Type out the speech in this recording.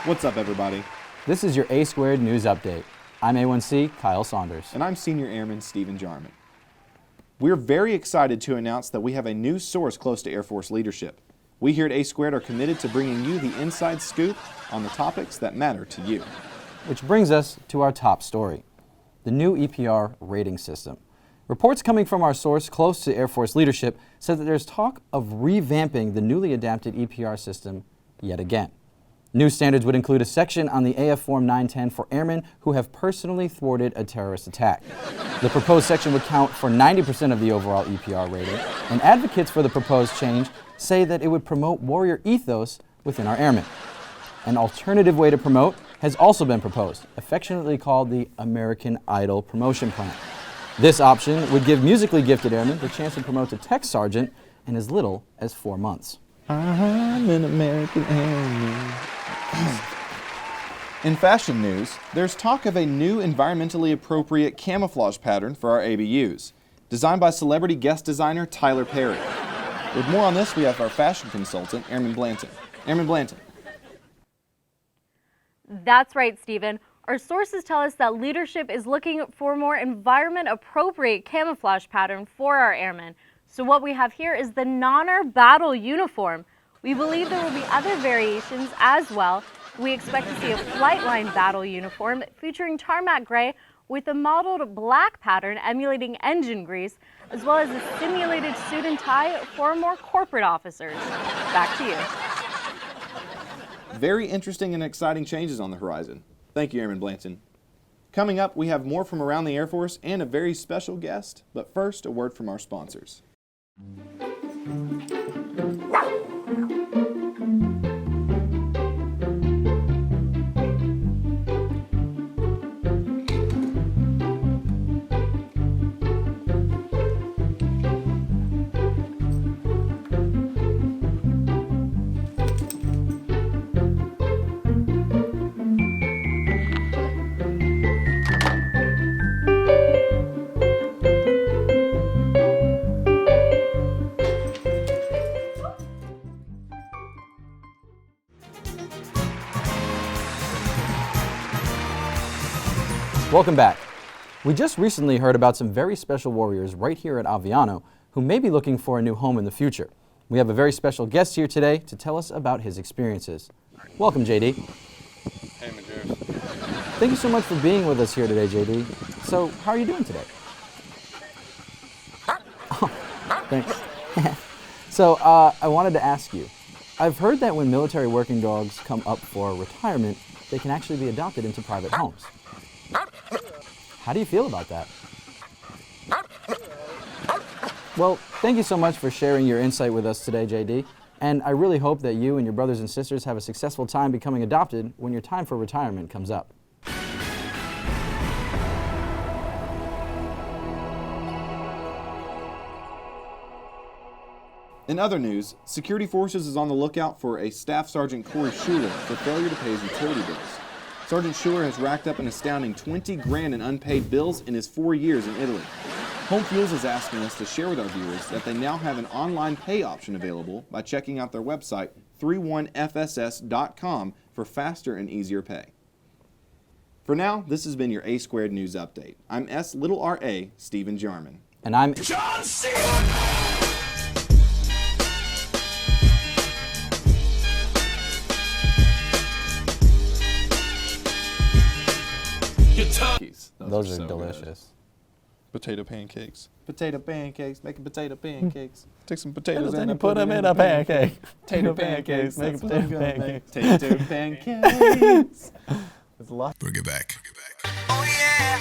What's up, everybody? This is your ASquared News Update. I'm A1C Kyle Saunders. And I'm Senior Airman Stephen Jarman. We're very excited to announce that we have a new source close to Air Force leadership. We here at ASquared are committed to bringing you the inside scoop on the topics that matter to you. Which brings us to our top story, the new EPR rating system. Reports coming from our source close to Air Force leadership said that there's talk of revamping the newly adapted EPR system yet again. New standards would include a section on the AF Form 910 for airmen who have personally thwarted a terrorist attack. The proposed section would count for 90% of the overall EPR rating, and advocates for the proposed change say that it would promote warrior ethos within our airmen. An alternative way to promote has also been proposed, affectionately called the American Idol Promotion Plan. This option would give musically gifted airmen the chance to promote to tech sergeant in as little as 4 months. I'm an American airman. In fashion news, there's talk of a new environmentally appropriate camouflage pattern for our ABUs, designed by celebrity guest designer Tyler Perry. With more on this, we have our fashion consultant, Airman Blanton. Airman Blanton. That's right, Stephen. Our sources tell us that leadership is looking for a more environment-appropriate camouflage pattern for our airmen. So what we have here is the non-air battle uniform. We believe there will be other variations as well. We expect to see a Flightline battle uniform featuring tarmac gray with a modeled black pattern emulating engine grease, as well as a simulated suit and tie for more corporate officers. Back to you. Very interesting and exciting changes on the horizon. Thank you, Airman Blanton. Coming up, we have more from around the Air Force and a very special guest, but first, a word from our sponsors. Welcome back. We just recently heard about some very special warriors right here at Aviano who may be looking for a new home in the future. We have a very special guest here today to tell us about his experiences. Welcome, JD. Hey, Majers. Thank you so much for being with us here today, JD. So, how are you doing today? Oh, thanks. So, I wanted to ask you, I've heard that when military working dogs come up for retirement, they can actually be adopted into private homes. How do you feel about that? Well, thank you so much for sharing your insight with us today, JD. And I really hope that you and your brothers and sisters have a successful time becoming adopted when your time for retirement comes up. In other news, Security Forces is on the lookout for a Staff Sergeant Corey Schuler for failure to pay his utility bills. Sergeant Schuler has racked up an astounding $20,000 in unpaid bills in his 4 years in Italy. Home Fuels is asking us to share with our viewers that they now have an online pay option available by checking out their website 31fss.com for faster and easier pay. For now, this has been your ASquared News Update. I'm S.R.A. Stephen Jarman. And I'm John C. Those are delicious. Good. Potato pancakes. Potato pancakes, making potato pancakes. Take some potatoes and put them in a pancake. Potato pancakes, Make a potato pancake. Potato pancakes. There's a lot. Bring it back. Oh yeah.